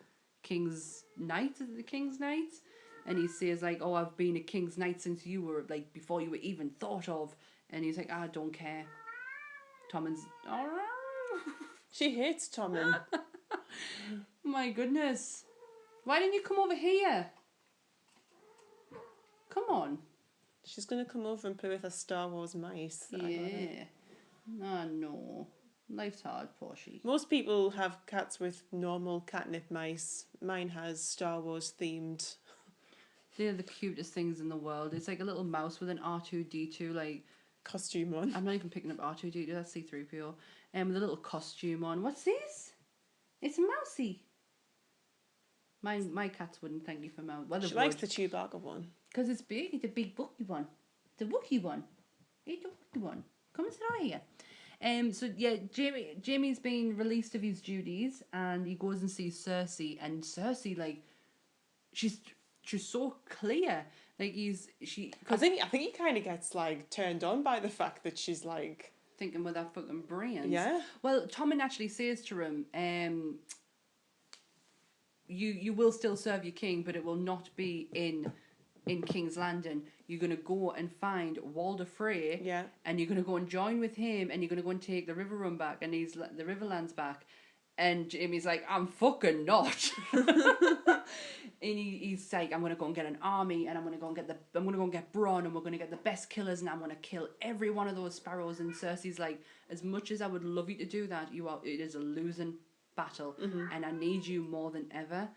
knight. Is it the king's knight? And he says like, "Oh, I've been a king's knight since you were like before you were even thought of." And he's like, "I don't care." Tommen's all right. She hates Tommen. My goodness. Why didn't you come over here? Come on. She's gonna come over and play with her Star Wars mice. Yeah. No. Life's hard, Portia. Most people have cats with normal catnip mice. Mine has Star Wars themed. They're the cutest things in the world. It's like a little mouse with an R2D2 like Costume on. I'm not even picking up R2D2, that's C3PO. With a little costume on. What's this? It's a mousey. My cats wouldn't thank you for mouse. Well, She likes the Chewbacca one. Because it's big. It's a big Wookiee one. The Wookiee one. It's a Wookiee one. Come and sit over here. So yeah, Jamie's been released of his duties, and he goes and sees Cersei, and Cersei like, she's so clear. Like I think he kind of gets like turned on by the fact that she's like thinking with her fucking brains. Yeah. Well, Tommen actually says to him, you will still serve your king, but it will not be in King's Landing. You're gonna go and find Walder Frey. Yeah. And you're gonna go and join with him, and you're gonna go and take the River Run back, and the Riverlands back. And Jamie's like, I'm fucking not. And he's like, I'm gonna go and get an army, and I'm gonna go and get Bronn, and we're gonna get the best killers, and I'm gonna kill every one of those sparrows. And Cersei's like, as much as I would love you to do that, it is a losing battle, and I need you more than ever.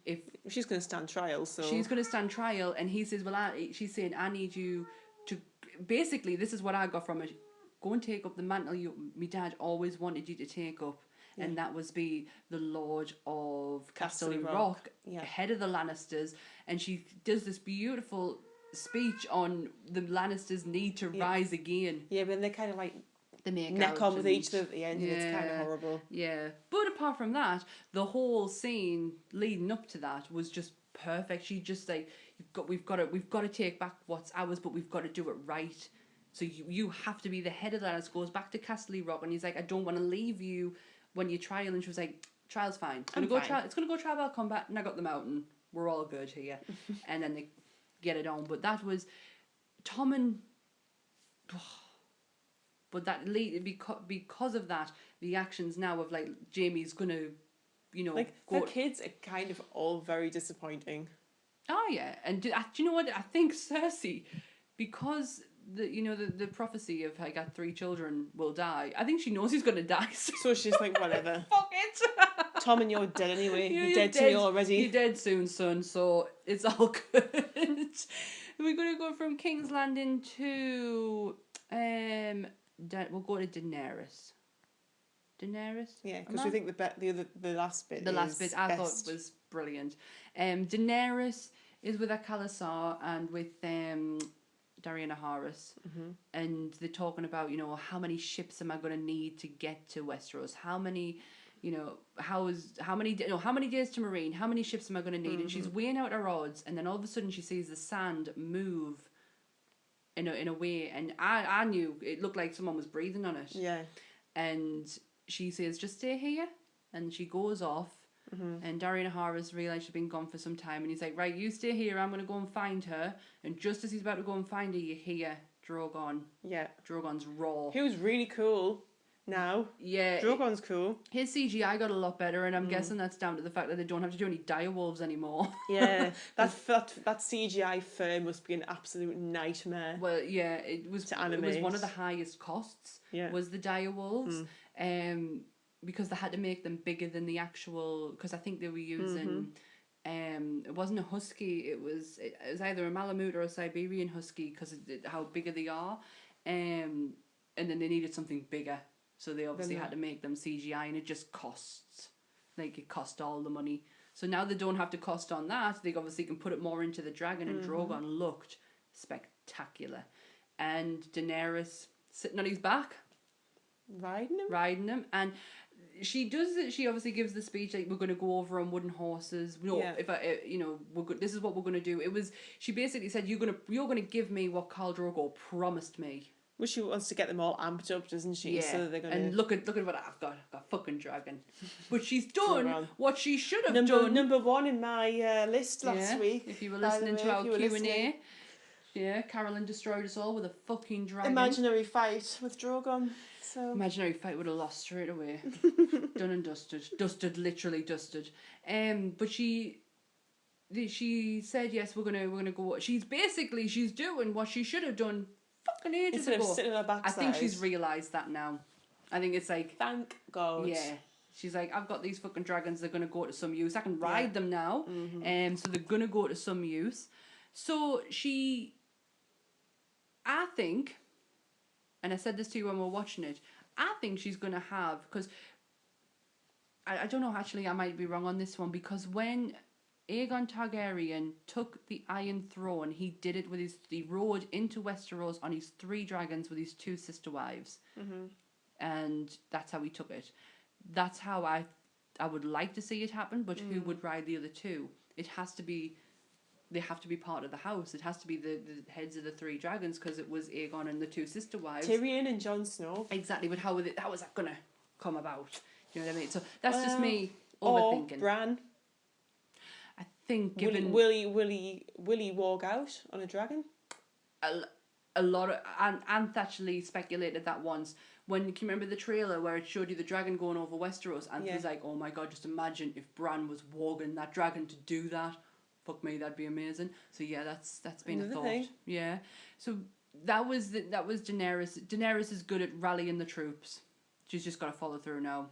If she's going to stand trial, so she's going to stand trial, and he says, well, she's saying, I need you to. Basically, this is what I got from it. Go and take up the mantle my dad always wanted you to take up. Yeah. And that was be the Lord of Casterly Rock, head of the Lannisters. And she does this beautiful speech on the Lannisters' need to rise again. Yeah, but they're kind of like they make neck on with each other at the end, and it's kind of horrible. Yeah, but apart from that, the whole scene leading up to that was just perfect. She just like, we've got to take back what's ours, but we've got to do it right. So you have to be the head of the Lannisters. Goes back to Casterly Rock, and he's like, I don't want to leave you when you trial. And she was like, trial's fine. It's gonna go trial by combat, and I got the mountain. We're all good here. And then they get it on. But that was Tommen. But that because of that, the actions now of like Jamie's gonna, like the kids are kind of all very disappointing. Oh yeah, and do you know what? I think Cersei, because the prophecy of I got 3 children will die. I think she knows he's gonna die. So she's like, whatever. Fuck it. Tommen, you're dead anyway. You're dead to me already. You're dead soon, son. So it's all good. We're gonna go from King's Landing to we'll go to Daenerys. Yeah, because we think the last bit. The last bit I thought was brilliant. Daenerys is with Khalasar and with Dariana Harris, and they're talking about how many ships am I going to need to get to Westeros? How many, how many days to Marine? How many ships am I going to need? And she's weighing out her odds, and then all of a sudden she sees the sand move. In a way, and I knew it looked like someone was breathing on it. Yeah. And she says, just stay here. And she goes off. And Dariana Harris realised she'd been gone for some time. And he's like, right, you stay here. I'm going to go and find her. And just as he's about to go and find her, you hear Drogon. Yeah. Drogon's roar. He was really cool. Now. Yeah. Drogon's cool. His CGI got a lot better, and I'm guessing that's down to the fact that they don't have to do any direwolves anymore. Yeah. that CGI firm must be an absolute nightmare. Well, yeah, it was to animate. It was one of the highest costs. Yeah. Was the direwolves. Because they had to make them bigger than the actual, because I think they were using it wasn't a husky, it was either a Malamute or a Siberian husky, because how bigger they are, and then they needed something bigger, so they obviously had to make them CGI, and it just costs, like it cost all the money. So now they don't have to cost on that, they obviously can put it more into the dragon, and Drogon looked spectacular. And Daenerys sitting on his back, riding him. And she does it. She obviously gives the speech like, we're going to go over on wooden horses. No, Yeah. if I, this is what we're going to do. It was, she basically said, you're going to give me what Khal Drogo promised me. Well, she wants to get them all amped up, doesn't she? Yeah. So they're gonna. And look at what I've got. I've got fucking dragon. But she's done around. what she should have number done. number one in my list last week. If you were by the listening way, to our if you were Q&A. listening. Yeah, Carolyn destroyed us all with a fucking dragon. Imaginary fight with Drogon. So Imaginary fight would have lost straight away. Done and dusted. Dusted, literally dusted. But she said, yes, we're gonna go. She's doing what she should have done fucking ages instead ago. of sitting on her backside. I think she's realised that now. I think it's like, thank God. yeah. She's like, I've got these fucking dragons, they're gonna go to some use. I can ride them now. So they're gonna go to some use. So I think, and I said this to you when we were watching it, I think she's going to have, because I don't know, actually, I might be wrong on this one, because when Aegon Targaryen took the Iron Throne, he did it with he rode into Westeros on his 3 dragons with his 2 sister wives. And that's how he took it. That's how I would like to see it happen, but who would ride the other 2? It has to be, they have to be part of the house. It has to be the heads of the 3 dragons, because it was Aegon and the 2 sister wives. Tyrion and Jon Snow. Exactly, but how was that going to come about? You know what I mean? So that's just me overthinking. Or Bran. I think given Will he walk out on a dragon? a lot of Ant actually speculated that once. When can you remember the trailer where it showed you the dragon going over Westeros? Ant was like, "Oh my god, just imagine if Bran was walking that dragon to do that. Fuck me, that'd be amazing." So yeah, that's been Another a thought. thing. Yeah, so that was Daenerys. Daenerys is good at rallying the troops. She's just got to follow through now.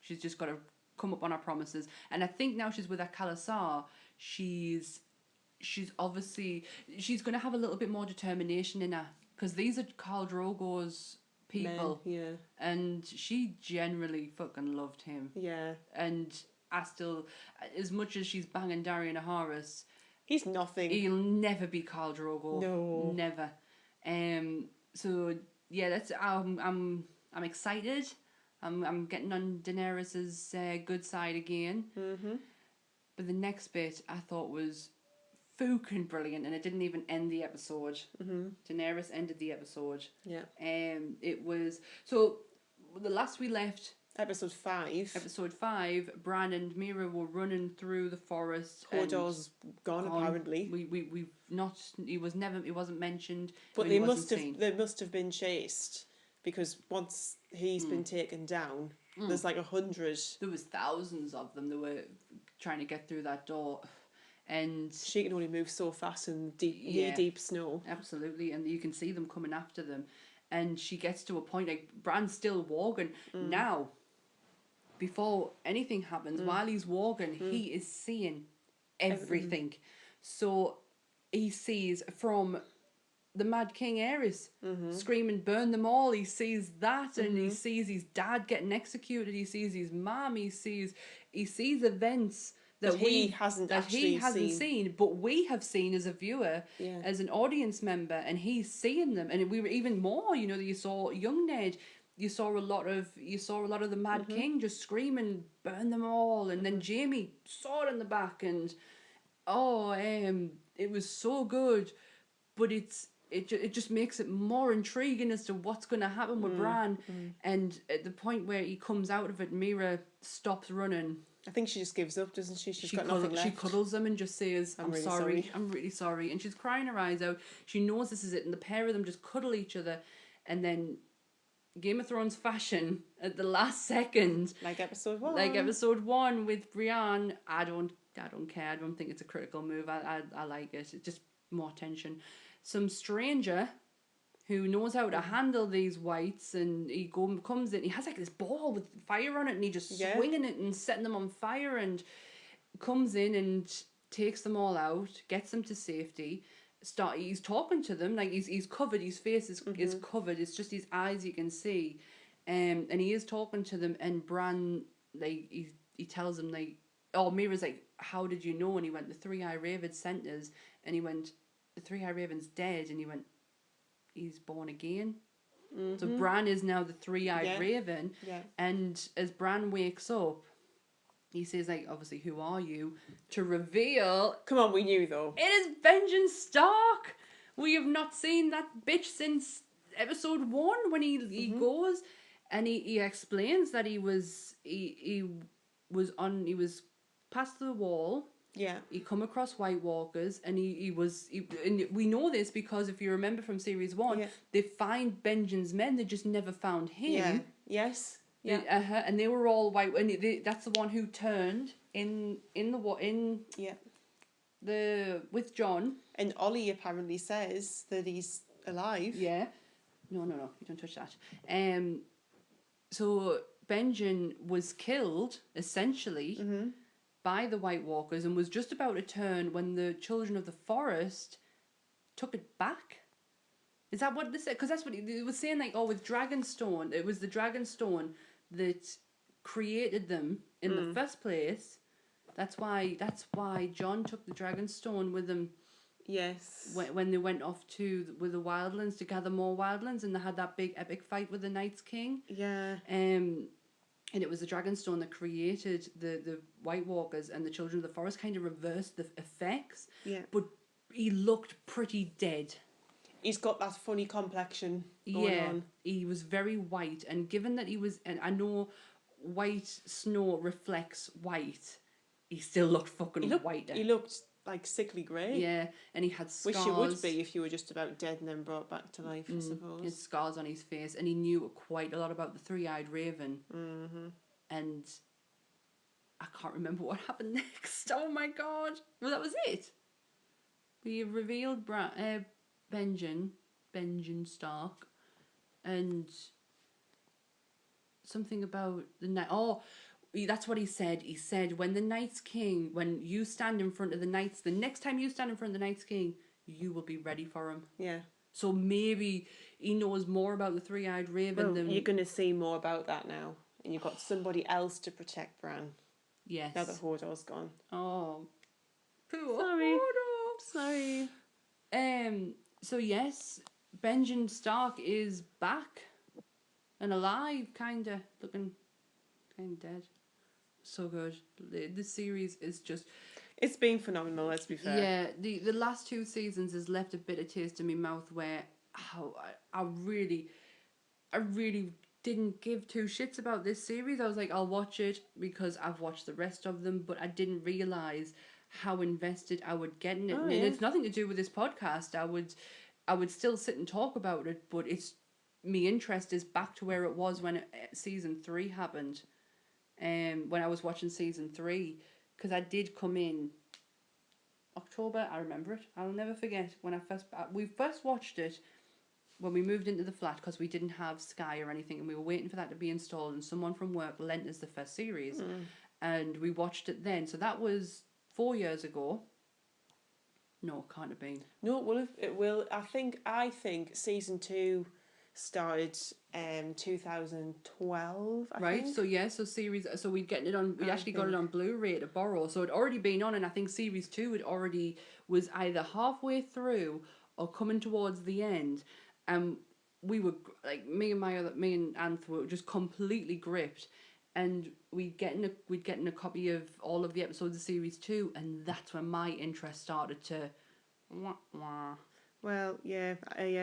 She's just got to come up on her promises. And I think now she's with that Khalasar, she's obviously, she's going to have a little bit more determination in her, because these are Khal Drogo's people. Men, yeah. And she generally fucking loved him. Yeah. And I still, as much as she's banging Darion Naharis, he's nothing. he'll never be Khal Drogo. No. Never. So yeah, that's I'm excited. I'm getting on Daenerys's good side again. But the next bit I thought was fucking brilliant, and it didn't even end the episode. Daenerys ended the episode. Yeah. It was, so the last we left, Episode 5. episode 5, Bran and Mira were running through the forest. Hodor's gone apparently. We've not. He wasn't mentioned. But he they wasn't seen. they must have been chased, because once he's been taken down, there's like 100. There was thousands of them that were trying to get through that door, and She can only move so fast in deep snow. absolutely, and you can see them coming after them, and she gets to a point like Bran's still walking now. Before anything happens, while he's walking, he is seeing everything. So he sees from the Mad King Aerys screaming, "Burn them all!" He sees that, and he sees his dad getting executed. He sees his mom. He sees events that he hasn't seen, but we have seen as a viewer, as an audience member, and he's seeing them. And we were even more. You know, you saw young Ned. You saw a lot of the Mad King just screaming, "Burn them all!" And then Jaime saw it in the back, and it was so good. But it just makes it more intriguing as to what's going to happen with Bran. And at the point where he comes out of it, Mira stops running. I think she just gives up, doesn't she? She's got nothing left. She cuddles him and just says, I'm really sorry. sorry. I'm really sorry. And she's crying her eyes out. She knows this is it. And the pair of them just cuddle each other. And then Game of Thrones fashion at the last second. Like episode 1. Like episode 1 with Brienne. I don't care. I don't think it's a critical move. I like it. It's just more tension. Some stranger who knows how to handle these whites, and he comes in. He has like this ball with fire on it, and he just swinging it and setting them on fire, and comes in and takes them all out, gets them to safety. He's talking to them, like he's covered. His face is covered. It's just his eyes you can see, and he is talking to them. And Bran, like he tells them, like, Mira's like, "How did you know?" And he went, "The Three-Eye Raven sent us." And he went, "The Three-Eye Raven's dead." And he went, "He's born again." So Bran is now the three-eyed Yeah. raven. Yeah. And as Bran wakes up, he says, like, obviously, who are you? To reveal Come on, we knew though. it is Benjen Stark. We have not seen that bitch since episode 1 when he goes and he explains that he was past the wall. Yeah. He come across White Walkers and and we know this because if you remember from series 1, Yeah. they find Benjen's men, they just never found him. Yeah. Yes. Yeah. And they were all white, and that's the one who turned in Yeah. with John. And Ollie apparently says that he's alive. Yeah. No, you don't touch that. So Benjen was killed essentially by the White Walkers and was just about to turn when the Children of the Forest took it back. Is that what this said? Because that's what it was saying. Like, with Dragonstone, it was the Dragonstone that created them in the first place. That's why John took the Dragonstone with him. Yes. When they went off with the Wildlands to gather more Wildlands, and they had that big epic fight with the Night's King. Yeah. And it was the Dragonstone that created the White Walkers, and the Children of the Forest kind of reversed the effects. Yeah. But he looked pretty dead. He's got that funny complexion going on. He was very white, and given that he was, and I know white snow reflects white, he still looked fucking whiter. He looked like sickly grey. Yeah, and he had scars. Wish you would be if you were just about dead and then brought back to life, I suppose. He had scars on his face, and he knew quite a lot about the three-eyed raven. Mm-hmm. And I can't remember what happened next. Oh my god! Well, that was it. We revealed Benjen Stark, and something about the night. Oh, that's what he said. He said, when you stand in front of the Knights, the next time you stand in front of the Night's King, you will be ready for him. Yeah. So maybe he knows more about the three-eyed raven than... You're going to see more about that now. And you've got somebody else to protect Bran. Yes. Now that Hodor's gone. Oh. Poor Sorry. Hodor. Sorry. So yes, Benjen Stark is back and alive, kinda looking kind of dead. So good. This series is just... It's been phenomenal, let's be fair. Yeah, the last 2 seasons has left a bitter taste in my mouth where I really didn't give 2 shits about this series. I was like, I'll watch it because I've watched the rest of them, but I didn't realise how invested I would get in it. Oh, And yeah. it's nothing to do with this podcast. I would still sit and talk about it, but me interest is back to where it was when season 3 happened. When I was watching season 3, because I did come in October. I remember it. I'll never forget when we first watched it when we moved into the flat, because we didn't have Sky or anything, and we were waiting for that to be installed. And someone from work lent us the first series, and we watched it then. So that was 4 years ago. No, it can't have been. No, it will. I think season 2 started 2012. Right. So yeah. So we'd getting it on. We actually got it on Blu-ray to borrow. So it'd already been on, and I think series 2 was either halfway through or coming towards the end. We were like me and Anth were just completely gripped, and we'd getting a copy of all of the episodes of series 2, and that's when my interest started to. Well, yeah,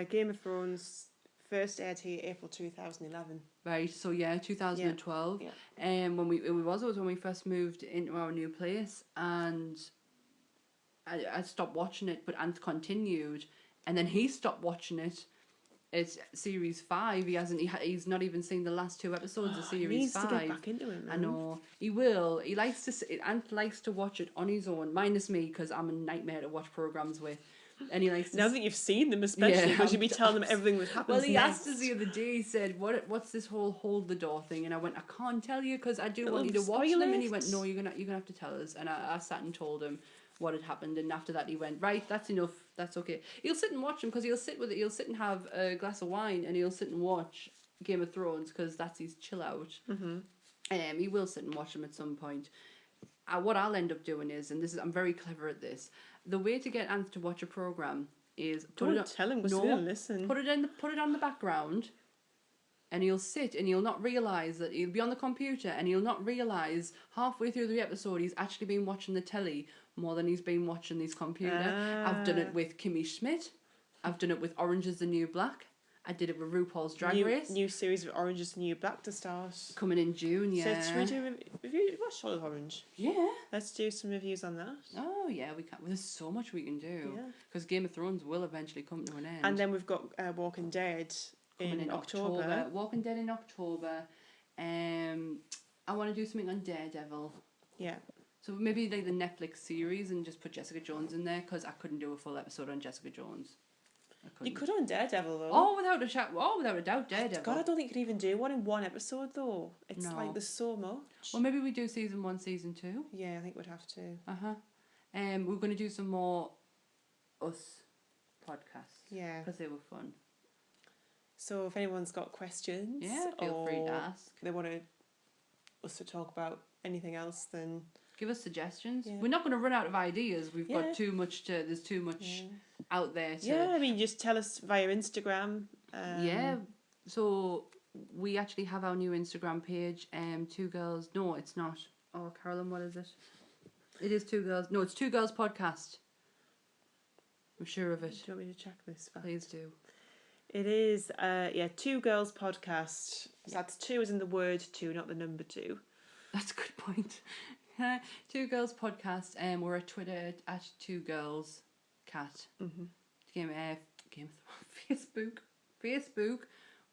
Game of Thrones first aired here April 2011. Right, so yeah, 2012. Yeah. When it was when we first moved into our new place, and I stopped watching it, but Ant continued, and then he stopped watching it. It's series 5. He's not even seen the last 2 episodes of series 5. He needs to get back into it, man. I know he will. Ant likes to watch it on his own, minus me, because I'm a nightmare to watch programs with. And he likes to... Now that you've seen them, especially, because you'd be telling them everything that happens. Well, he asked us the other day. He said, "What's this whole hold the door thing?" And I went, "I can't tell you because I do want you to watch them." And he went, "No, you're gonna have to tell us." And I sat and told him what had happened. And after that, he went, "Right, that's enough. That's okay." He'll sit and watch them because he'll sit with it. He'll sit and have a glass of wine, and he'll sit and watch Game of Thrones because that's his chill out. Mm-hmm. He will sit and watch them at some point. What I'll end up doing is, and I'm very clever at this. The way to get Anth to watch a program is Don't tell him we're still listen. Put it on the background, and he'll sit and he'll not realise that he'll be on the computer and he'll not realise halfway through the episode he's actually been watching the telly more than he's been watching his computer. I've done it with Kimmy Schmidt. I've done it with Orange is the New Black. I did it with RuPaul's Drag Race. New series of Orange is the New Black to start. Coming in June, yeah. So should we do review? Watch Solid Orange. Yeah. Let's do some reviews on that. Oh, yeah, we can. Well, there's so much we can do. Yeah. Because Game of Thrones will eventually come to an end. And then we've got Walking Dead in October. Walking Dead in October. I want to do something on Daredevil. Yeah. So maybe like the Netflix series and just put Jessica Jones in there because I couldn't do a full episode on Jessica Jones. You could on Daredevil though. Oh, without a doubt, Daredevil. God, I don't think you could even do one in one episode though. It's No. like there's so much. Well, maybe we do season 1, season 2. Yeah, I think we'd have to. We're going to do some more Us podcasts. Yeah. Because they were fun. So if anyone's got questions, Yeah, feel free to ask. They want us to talk about anything else, then Give us suggestions. Yeah. We're not going to run out of ideas. We've Yeah. got too much to. There's too much out there. To, yeah, I mean, just tell us via Instagram. Yeah. So we actually have our new Instagram page. Two girls. No, it's not. Oh, Carolyn, what is it? It is Two Girls. No, it's Two Girls Podcast. I'm sure of it. Do you want me to check this? Please do. It is, Two Girls Podcast. So that's two as in the word two, not the number two. That's a good point. Two Girls Podcast. We're at Twitter at Two Girls Cat. Game Facebook.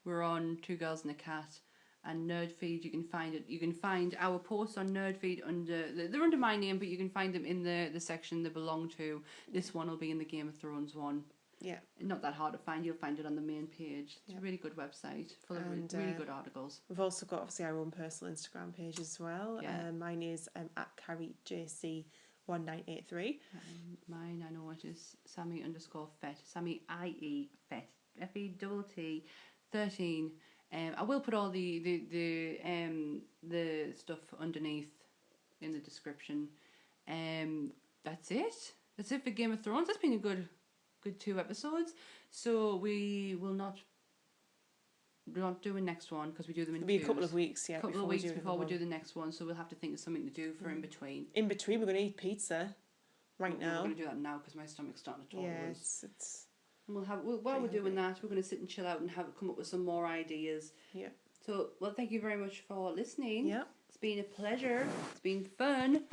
We're on Two Girls and a Cat. And Nerdfeed, you can find it. You can find our posts on Nerdfeed they're under my name, but you can find them in the section they belong to. This one will be in the Game of Thrones one. Yeah. Not that hard to find. You'll find it on the main page. It's a really good website full of really good articles. We've also got obviously our own personal Instagram page as well. Yeah. Mine is at CarrieJC1983. Mine, I know it is Sammy_Fett. Sammy IE Fett. FETT 13. I will put all the stuff underneath in the description. That's it. That's it for Game of Thrones. That's been a good 2 episodes. So we will not. We're not doing next one because we do them in. It'll be a couple of weeks, yeah. A couple of weeks before we do the next one, so we'll have to think of something to do for in between. In between, we're going to eat pizza right now. We're going to do that now because my stomach's starting to tolerate. Yeah, it's. And while we're doing that, we're going to sit and chill out and come up with some more ideas. Yeah. So, thank you very much for listening. Yeah. It's been a pleasure. It's been fun.